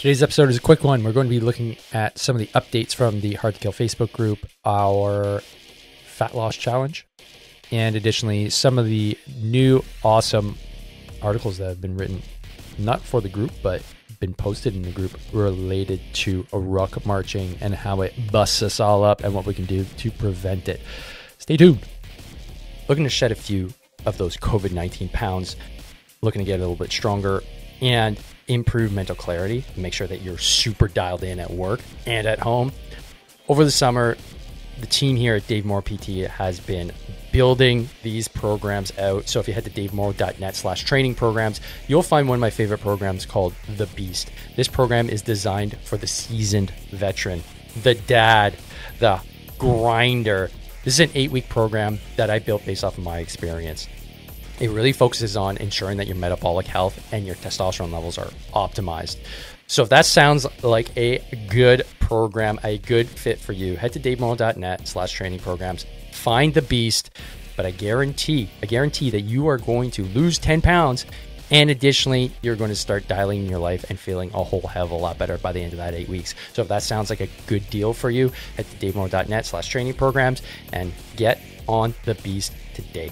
Today's episode is a quick one. We're going to be looking at some of the updates from the HRD2KILL Facebook group, our fat loss challenge, and additionally some of the new awesome articles that have been written, not for the group, but been posted in the group related to a ruck marching and how it busts us all up and what we can do to prevent it. Stay tuned. Looking to shed a few of those COVID-19 pounds, looking to get a little bit stronger and improve mental clarity, make sure that you're super dialed in at work and at home. Over the summer, the team here at Dave Moore PT has been building these programs out. So if you head to davemoore.net/training programs, you'll find one of my favorite programs called The Beast. This program is designed for the seasoned veteran, the dad, the grinder. This is an 8-week program that I built based off of my experience. It really focuses on ensuring that your metabolic health and your testosterone levels are optimized. So if that sounds like a good program, a good fit for you, head to davemoore.net/training programs, find The Beast, but I guarantee that you are going to lose 10 pounds. And additionally, you're going to start dialing in your life and feeling a whole hell of a lot better by the end of that 8 weeks. So if that sounds like a good deal for you, head to davemoore.net/training programs and get on The Beast today.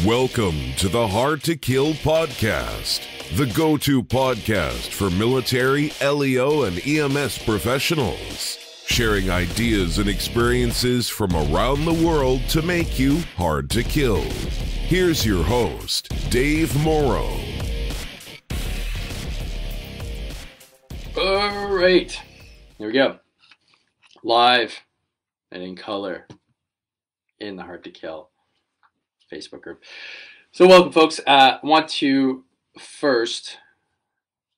Welcome to the Hard to Kill podcast, the go-to podcast for military, LEO, and EMS professionals, sharing ideas and experiences from around the world to make you hard to kill. Here's your host, Dave Morrow. All right, here we go. Live and in color in the Hard to Kill Facebook group. So welcome, folks. I want to first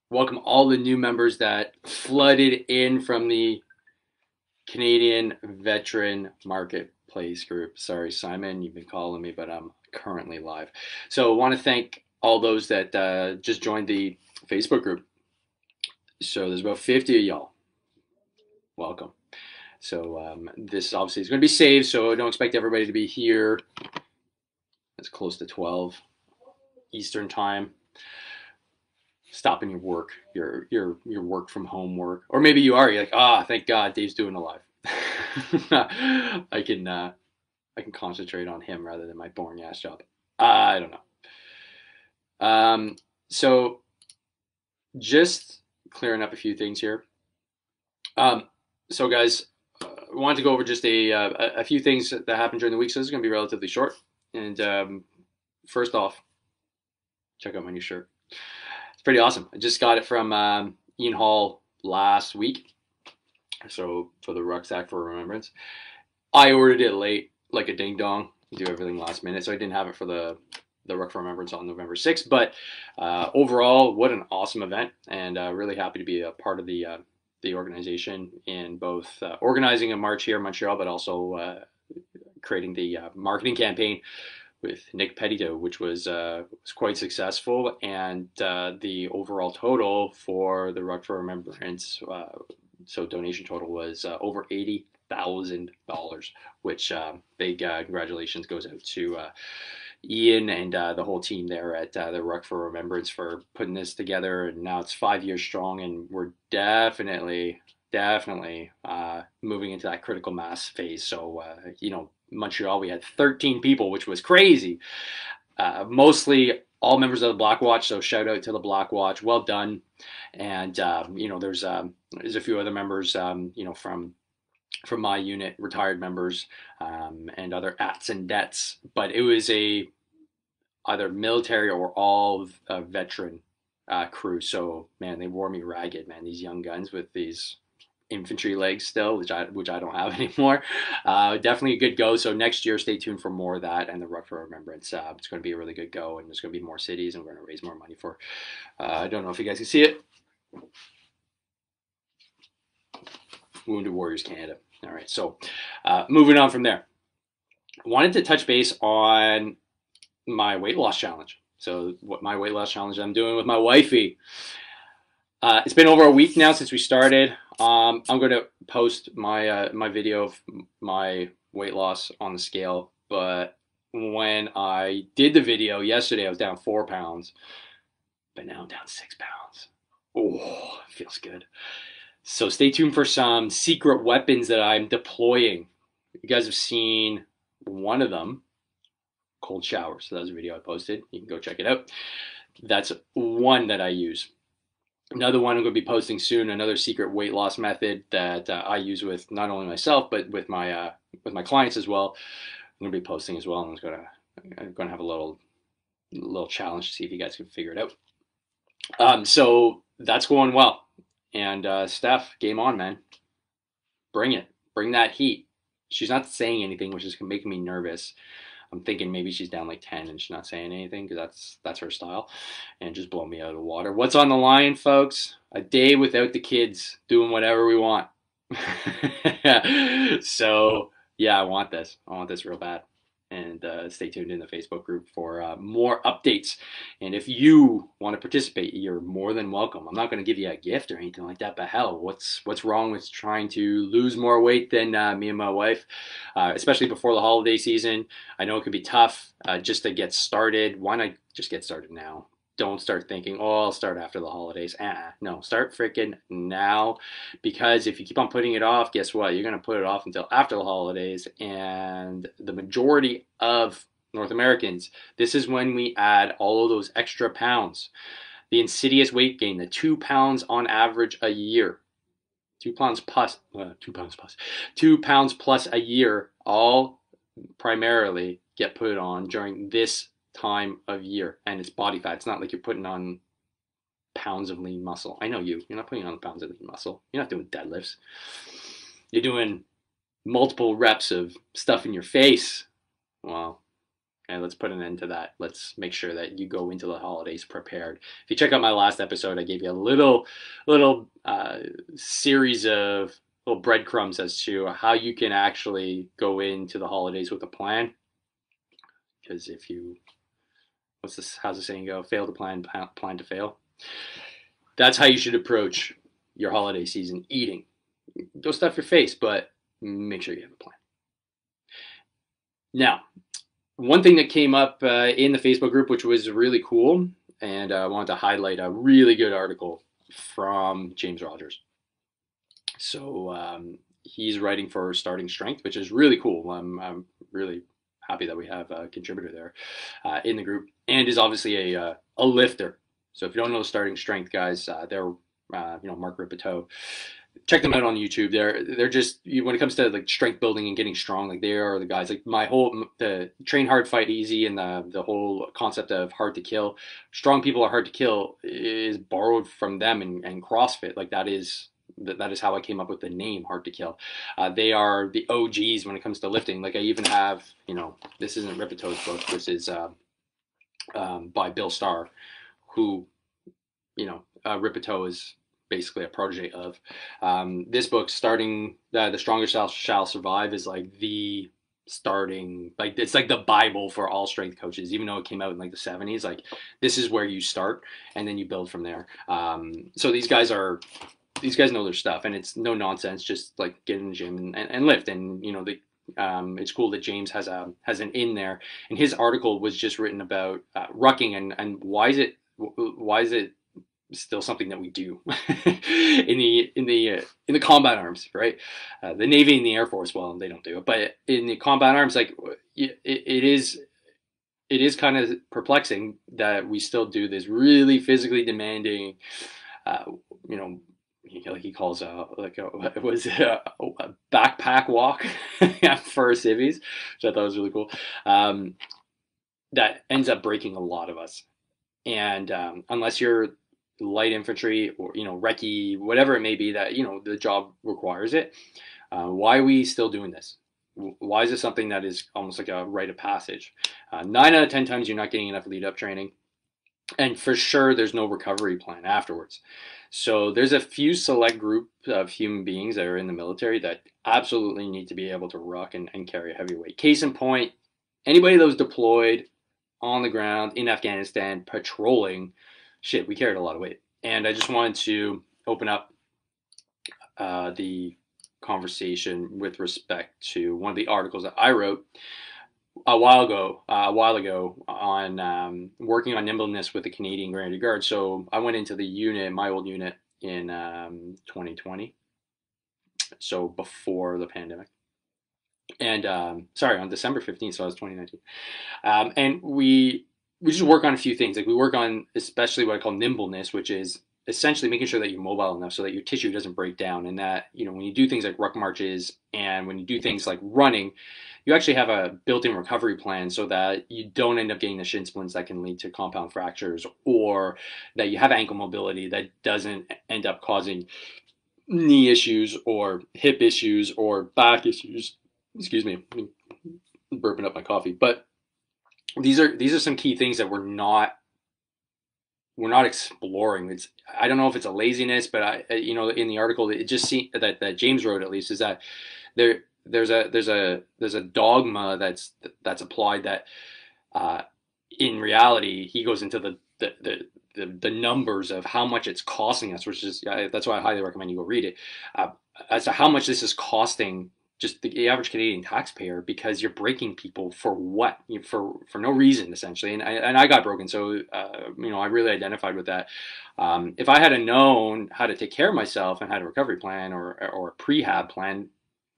welcome all the new members that flooded in from the Canadian Veteran Marketplace group. Sorry, Simon, you've been calling me, but I'm currently live. So I want to thank all those that just joined the Facebook group. So there's about 50 of y'all. Welcome. So this obviously is going to be saved, so I don't expect everybody to be here. It's close to 12 Eastern time. Stopping your work, your work from home work, or maybe you are. You're like, thank God, Dave's doing it live. I can concentrate on him rather than my boring ass job. I don't know. So just clearing up a few things here. So guys, I wanted to go over just a few things that happened during the week. So this is going to be relatively short. And first off, check out my new shirt. It's pretty awesome. I just got it from Ian Hall last week. So for the rucksack for remembrance, I ordered it late, like a ding dong. Do everything last minute, so I didn't have it for the Ruck for Remembrance on November 6th. But overall, what an awesome event, and really happy to be a part of the organization in both organizing a march here in Montreal, but also creating the marketing campaign with Nick Petito, which was quite successful, and the overall total for the Ruck for Remembrance, so donation total was over $80,000, which big congratulations goes out to Ian and the whole team there at the Ruck for Remembrance for putting this together. And now it's 5 years strong, and we're definitely moving into that critical mass phase. So Montreal, we had 13 people, which was crazy. Mostly all members of the Black Watch, so shout out to the Black Watch. Well done. And there's a few other members, from my unit, retired members, and other ats and debts. But it was either military or all veteran crew. So man, they wore me ragged, man. These young guns with these infantry legs still, which I don't have anymore. Definitely a good go. So next year, stay tuned for more of that and the Ruck for Remembrance. It's going to be a really good go, and there's going to be more cities, and we're going to raise more money for. I don't know if you guys can see it. Wounded Warriors Canada. All right, so moving on from there, I wanted to touch base on my weight loss challenge. So what my weight loss challenge I'm doing with my wifey. It's been over a week now since we started. I'm going to post my my video of my weight loss on the scale, but when I did the video yesterday, I was down 4 pounds, but now I'm down 6 pounds. Oh, feels good. So stay tuned for some secret weapons that I'm deploying. You guys have seen one of them, cold showers. So that was a video I posted. You can go check it out. That's one that I use. Another one I'm going to be posting soon. Another secret weight loss method that I use with not only myself but with my clients as well. I'm going to be posting as well. I'm going to have a little challenge to see if you guys can figure it out. So that's going well. And Steph, game on, man. Bring it. Bring that heat. She's not saying anything, which is making me nervous. I'm thinking maybe she's down like 10 and she's not saying anything because that's her style, and just blow me out of the water. What's on the line, folks? A day without the kids, doing whatever we want. So yeah, I want this. I want this real bad. And stay tuned in the Facebook group for more updates. And if you want to participate, you're more than welcome. I'm not going to give you a gift or anything like that, but hell, what's wrong with trying to lose more weight than me and my wife, especially before the holiday season? I know it can be tough just to get started. Why not just get started now? Don't start thinking, oh, I'll start after the holidays. No, start freaking now, because if you keep on putting it off, guess what? You're going to put it off until after the holidays. And the majority of North Americans, this is when we add all of those extra pounds. The insidious weight gain, the 2 pounds on average a year. 2 pounds plus, 2 pounds plus a year, all primarily get put on during this time of year. And it's body fat. It's not like you're putting on pounds of lean muscle. I know you're not putting on pounds of lean muscle. You're not doing deadlifts. You're doing multiple reps of stuff in your face. Well, okay, let's put an end to that. Let's make sure that you go into the holidays prepared. If you check out my last episode, I gave you a little series of little breadcrumbs as to how you can actually go into the holidays with a plan. Because if you, how's the saying go? Fail to plan, plan to fail. That's how you should approach your holiday season eating. Don't stuff your face, but make sure you have a plan. Now, one thing that came up in the Facebook group, which was really cool, and I wanted to highlight a really good article from James Rogers. So he's writing for Starting Strength, which is really cool. I'm really happy that we have a contributor there in the group, and is obviously a lifter. So if you don't know Starting Strength, guys, they're Mark Ripito. Check them out on YouTube. They're just, when it comes to like strength building and getting strong, like they are the guys. Like the train hard, fight easy, and the whole concept of hard to kill. Strong people are hard to kill is borrowed from them and CrossFit. Like that is how I came up with the name Hard to Kill. They are the OGs when it comes to lifting. Like I even have, this isn't Ripito's book. This is by Bill Starr, who, Ripito is basically a protege of. This book, Starting the Strongest Shall Survive, is like the starting, like it's like the Bible for all strength coaches. Even though it came out in like the 70s, like this is where you start and then you build from there. So these guys know their stuff, and it's no nonsense. Just like get in the gym and lift, and it's cool that James has an in there, and his article was just written about rucking and why is it still something that we do in the combat arms, right? The Navy and the Air Force, well, they don't do it, but in the combat arms, like it is kind of perplexing that we still do this really physically demanding, like he calls a backpack walk for civvies, which I thought was really cool. That ends up breaking a lot of us, and unless you're light infantry or recce, whatever it may be that the job requires it, why are we still doing this? Why is this something that is almost like a rite of passage? 9 out of 10 times you're not getting enough lead up training, and for sure there's no recovery plan afterwards. So there's a few select group of human beings that are in the military that absolutely need to be able to ruck and carry a heavy weight. Case in point, anybody that was deployed on the ground in Afghanistan patrolling, shit, we carried a lot of weight. And I just wanted to open up the conversation with respect to one of the articles that I wrote a while ago on working on nimbleness with the Canadian Grenadier Guard. So I went into the unit, my old unit, in 2020, so before the pandemic. And sorry, on December 15th, so I was 2019. And we just work on a few things. Like we work on especially what I call nimbleness, which is essentially making sure that you're mobile enough so that your tissue doesn't break down, and that when you do things like ruck marches and when you do things like running, you actually have a built-in recovery plan so that you don't end up getting the shin splints that can lead to compound fractures, or that you have ankle mobility that doesn't end up causing knee issues or hip issues or back issues. Excuse me, I'm burping up my coffee. But these are some key things that we're not exploring. It's, I don't know if it's a laziness, but in the article it just seemed that James wrote, at least, is that there's a dogma that's applied that in reality he goes into the numbers of how much it's costing us, which is that's why I highly recommend you go read it, as to how much this is costing just the average Canadian taxpayer, because you're breaking people for what? For no reason, essentially. And I got broken, so I really identified with that. If I had known how to take care of myself and had a recovery plan or a prehab plan,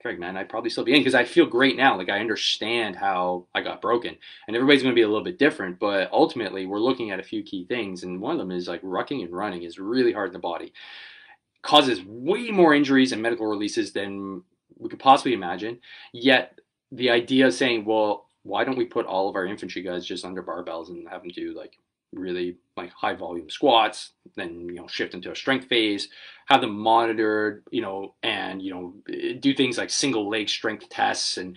Craig, man, I'd probably still be in, because I feel great now. Like, I understand how I got broken, and everybody's going to be a little bit different, but ultimately we're looking at a few key things, and one of them is like rucking and running is really hard in the body. Causes way more injuries and medical releases than we could possibly imagine. Yet the idea of saying, well, why don't we put all of our infantry guys just under barbells and have them do like really like high volume squats, then shift into a strength phase, have them monitored, and do things like single leg strength tests, and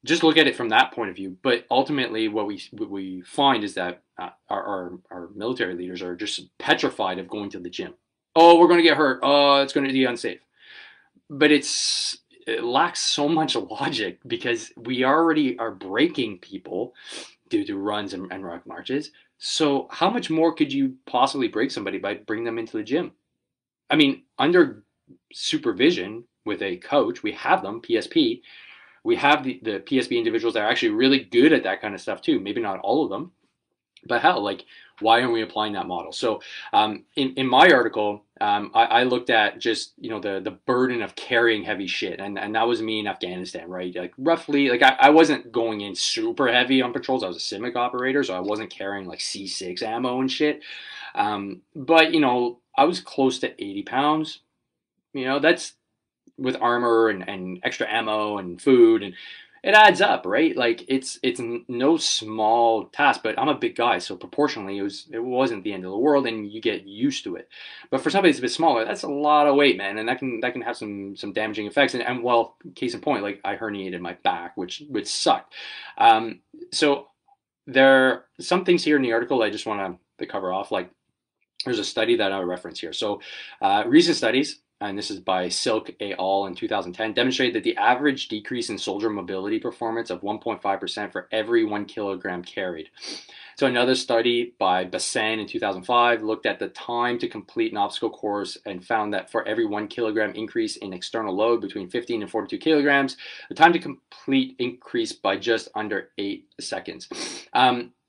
just look at it from that point of view. But ultimately what we find is that our military leaders are just petrified of going to the gym. Oh, we're going to get hurt. Oh, it's going to be unsafe. But it lacks so much logic, because we already are breaking people due to runs and ruck marches. So how much more could you possibly break somebody by bringing them into the gym? I mean, under supervision with a coach, we have them, PSP. We have the PSP individuals that are actually really good at that kind of stuff too. Maybe not all of them, but hell, like, why aren't we applying that model? So in my article, I looked at just, the burden of carrying heavy shit. And that was me in Afghanistan, right? Like roughly, like I wasn't going in super heavy on patrols. I was a CIMIC operator, so I wasn't carrying like C6 ammo and shit. But, I was close to 80 pounds. That's with armor and extra ammo and food, and it adds up, right? Like it's no small task, but I'm a big guy, so proportionally it wasn't the end of the world, and you get used to it. But for somebody that's a bit smaller, that's a lot of weight, man, and that can have some damaging effects. And well, case in point, like I herniated my back, which sucked. So there are some things here in the article I just want to cover off. Like, there's a study that I reference here. So recent studies, and this is by Silk et al. In 2010, demonstrated that the average decrease in soldier mobility performance of 1.5% for every 1 kilogram carried. So another study by Bassin in 2005 looked at the time to complete an obstacle course and found that for every 1 kilogram increase in external load between 15 and 42 kilograms, the time to complete increased by just under 8 seconds.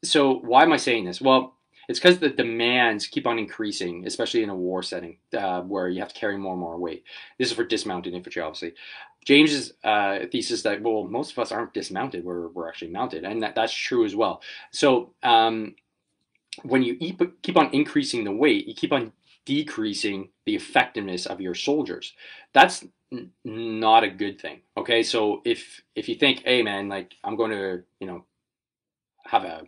So why am I saying this? Well, it's because the demands keep on increasing, especially in a war setting where you have to carry more and more weight. This is for dismounted infantry, obviously. James's thesis that, well, most of us aren't dismounted, we're actually mounted, and that's true as well. So when you keep on increasing the weight, you keep on decreasing the effectiveness of your soldiers. That's not a good thing. Okay, so if you think, hey man, like I'm going to have a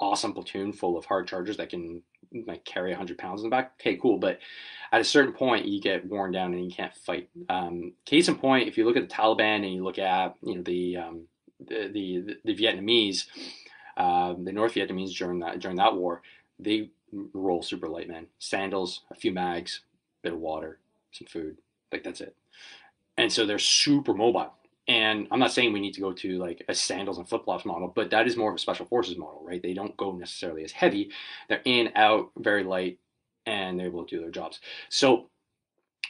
awesome platoon full of hard chargers that can like carry 100 pounds in the back, okay, cool, but at a certain point you get worn down and you can't fight. Case in point, if you look at the Taliban and you look at the Vietnamese, the North Vietnamese during that war, they roll super light, man. Sandals, a few mags, bit of water, some food, like that's it. And so they're super mobile. And I'm not saying we need to go to like a sandals and flip-flops model, but that is more of a special forces model, right? They don't go necessarily as heavy. They're in, out, very light, and they're able to do their jobs. So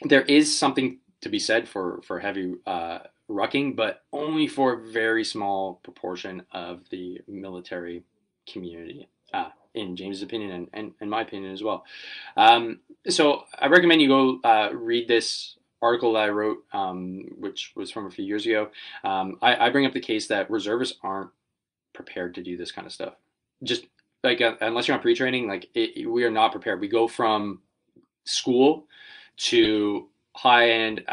there is something to be said for heavy rucking, but only for a very small proportion of the military community, in James's opinion and my opinion as well. So I recommend you go read this article that I wrote, which was from a few years ago. I bring up the case that reservists aren't prepared to do this kind of stuff. Just like unless you're on pre-training, like we are not prepared. We go from school to high-end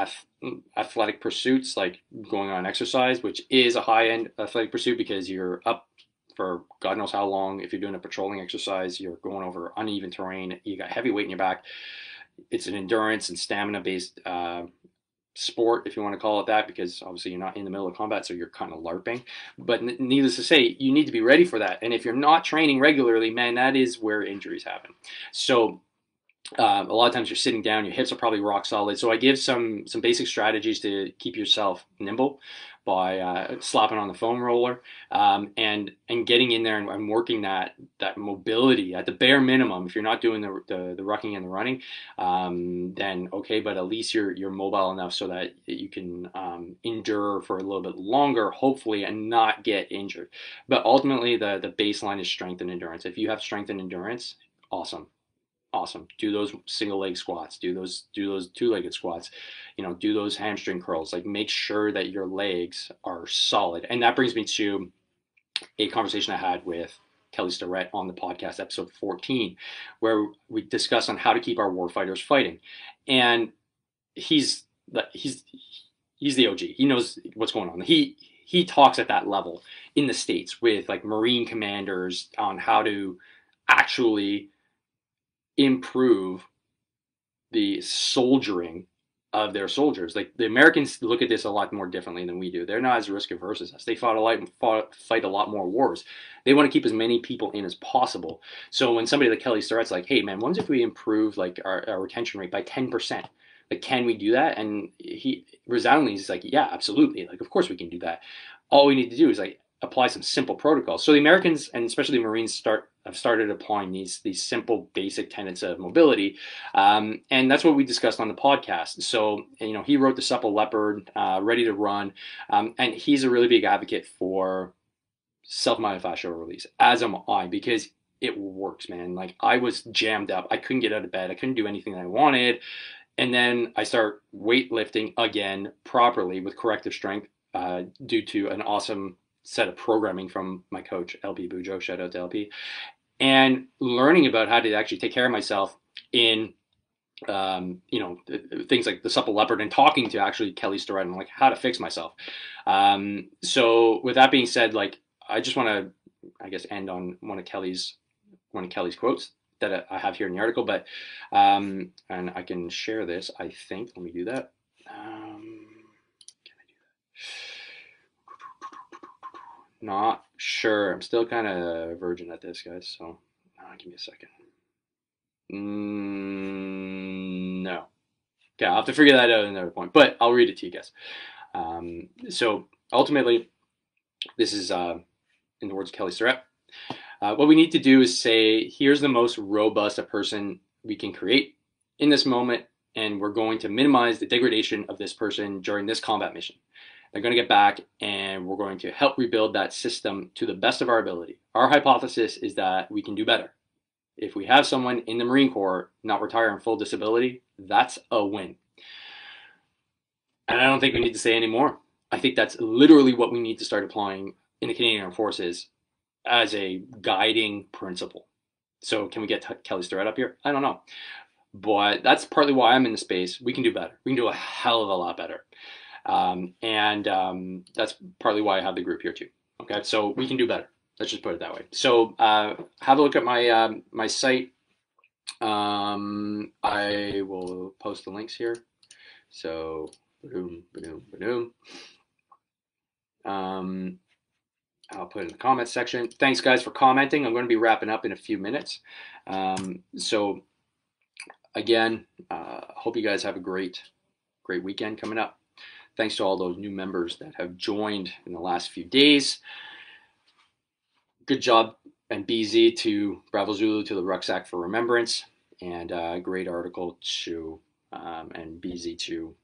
athletic pursuits, like going on exercise, which is a high-end athletic pursuit because you're up for God knows how long. If you're doing a patrolling exercise, you're going over uneven terrain. You got heavy weight in your back. It's an endurance and stamina-based sport, if you want to call it that, because obviously you're not in the middle of combat, so you're kind of LARPing. But needless to say, you need to be ready for that. And if you're not training regularly, man, that is where injuries happen. So a lot of times you're sitting down, your hips are probably rock solid. So I give some basic strategies to keep yourself nimble by slapping on the foam roller, and getting in there and working that mobility at the bare minimum. If you're not doing the rucking and the running, then okay, but at least you're mobile enough so that you can endure for a little bit longer, hopefully, and not get injured. But ultimately, the baseline is strength and endurance. If you have strength and endurance, awesome. Do those single leg squats, do those two-legged squats, do those hamstring curls. Like, make sure that your legs are solid. And that brings me to a conversation I had with Kelly Starrett on the podcast, episode 14, where we discussed on how to keep our warfighters fighting. And he's the OG. He knows what's going on. He talks at that level in the States with like Marine commanders on how to actually improve the soldiering of their soldiers. Like, the Americans look at this a lot more differently than we do. They're not as risk averse as us. They fight a lot more wars. They want to keep as many people in as possible. So when somebody like Kelly Starrett's like, hey man, what if we improve like our retention rate by 10%? Like, can we do that? And he resoundingly is like, yeah, absolutely. Like, of course we can do that. All we need to do is like apply some simple protocols. So the Americans, and especially the Marines, have started applying these simple basic tenets of mobility, and that's what we discussed on the podcast. So he wrote the Supple Leopard, Ready to Run, and he's a really big advocate for self-myofascial release, as am I, because it works, man. Like, I was jammed up, I couldn't get out of bed, I couldn't do anything that I wanted, and then I start weightlifting again properly with corrective strength, due to an awesome set of programming from my coach, LP Bujo, shout out to LP, and learning about how to actually take care of myself in, things like the Supple Leopard, and talking to actually Kelly Starrett and like how to fix myself. So with that being said, like, I just want to, I guess, end on one of Kelly's quotes that I have here in the article, but, and I can share this, I think. Let me do that. Not sure. I'm still kind of virgin at this, guys. So give me a second. No. Okay, I'll have to figure that out at another point. But I'll read it to you guys. So ultimately, this is in the words of Kelly Starrett. What we need to do is say, here's the most robust a person we can create in this moment, and we're going to minimize the degradation of this person during this combat mission. They're going to get back, and we're going to help rebuild that system to the best of our ability. Our hypothesis is that we can do better. If we have someone in the Marine Corps not retire on full disability, that's a win. And I don't think we need to say any more. I think that's literally what we need to start applying in the Canadian Armed Forces as a guiding principle. So can we get Kelly Starrett up here? I don't know. But that's partly why I'm in the space. We can do better. We can do a hell of a lot better. That's partly why I have the group here too. Okay, so we can do better. Let's just put it that way. So have a look at my my site. I will post the links here. So boom. I'll put it in the comments section. Thanks guys for commenting. I'm going to be wrapping up in a few minutes. So again, hope you guys have a great weekend coming up. Thanks to all those new members that have joined in the last few days. Good job, and BZ to Bravo Zulu to the Rucksack for Remembrance, and a great article to and BZ to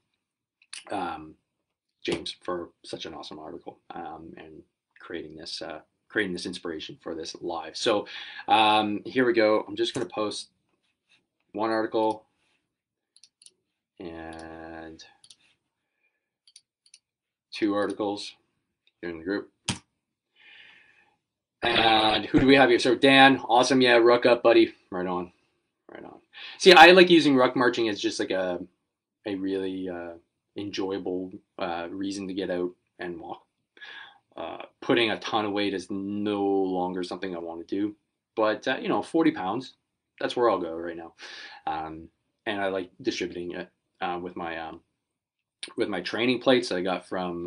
James for such an awesome article and creating this inspiration for this live. So here we go. I'm just going to post one article and 2 articles here in the group. And who do we have here? So Dan, awesome. Yeah, ruck up, buddy. Right on. Right on. See, I like using ruck marching as just like a really enjoyable reason to get out and walk. Putting a ton of weight is no longer something I want to do. But, 40 pounds, that's where I'll go right now. And I like distributing it with my training plates that I got from,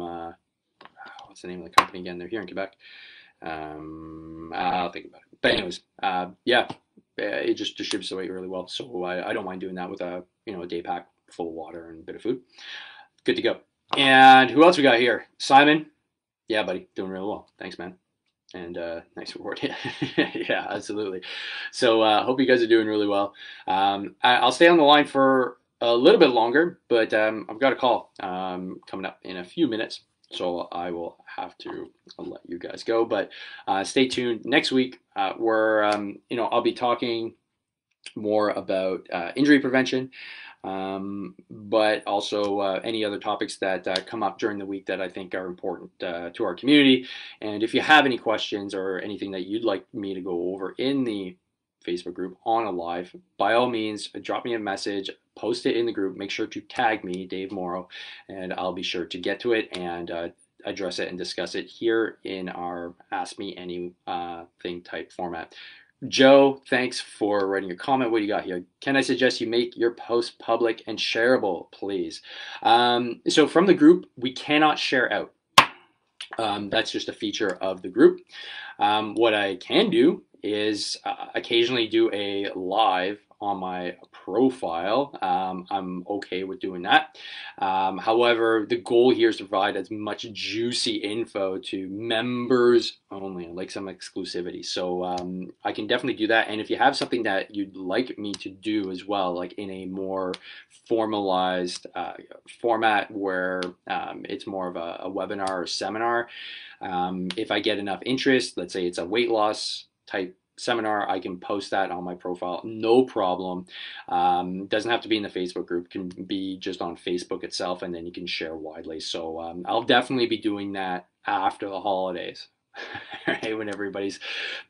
what's the name of the company again? They're here in Quebec. I'll think about it. But anyways, it just distributes the weight really well. So I don't mind doing that with a day pack full of water and a bit of food. Good to go. And who else we got here? Simon. Yeah, buddy, doing really well. Thanks, man. And nice reward. Yeah, absolutely. So hope you guys are doing really well. I'll stay on the line for a little bit longer, but I've got a call coming up in a few minutes. So I will have to let you guys go, but stay tuned. Next week, I'll be talking more about injury prevention, but also any other topics that come up during the week that I think are important to our community. And if you have any questions or anything that you'd like me to go over in the Facebook group on a live, by all means, drop me a message, post it in the group, make sure to tag me, Dave Morrow, and I'll be sure to get to it and address it and discuss it here in our Ask Me Anything type format. Joe, thanks for writing your comment. What do you got here? Can I suggest you make your post public and shareable, please? So from the group, we cannot share out. That's just a feature of the group. What I can do is occasionally do a live on my profile. I'm okay with doing that. However, the goal here is to provide as much juicy info to members only, like some exclusivity. So I can definitely do that. And if you have something that you'd like me to do as well, like in a more formalized format where it's more of a webinar or seminar, if I get enough interest, let's say it's a weight loss type seminar, I can post that on my profile, no problem. Doesn't have to be in the Facebook group, can be just on Facebook itself, and then you can share widely. So I'll definitely be doing that after the holidays, right? When everybody's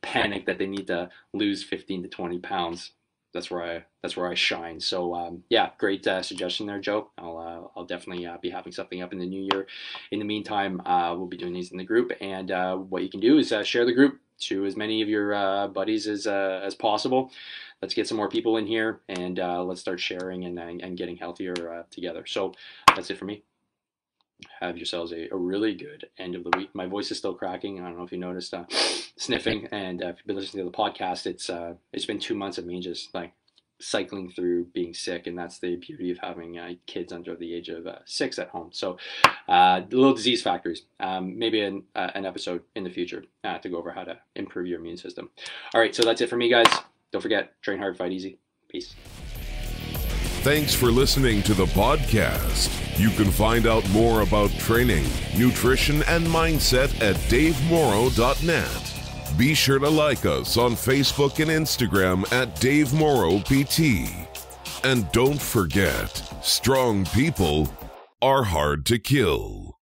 panicked that they need to lose 15 to 20 pounds. That's where I shine. So yeah, great suggestion there, Joe. I'll definitely be having something up in the new year. In the meantime, we'll be doing these in the group, and what you can do is share the group to as many of your buddies as possible. Let's get some more people in here, and let's start sharing and getting healthier together. So that's it for me. Have yourselves a really good end of the week. My voice is still cracking. I don't know if you noticed sniffing, and if you've been listening to the podcast, it's been 2 months of me just like cycling through being sick, and that's the beauty of having kids under the age of 6 at home. So little disease factors, maybe an episode in the future to go over how to improve your immune system. All right, so that's it for me, guys. Don't forget, train hard, fight easy. Peace. Thanks for listening to the podcast. You can find out more about training, nutrition, and mindset at davemorrow.net. Be sure to like us on Facebook and Instagram at Dave Morrow PT. And don't forget, strong people are hard to kill.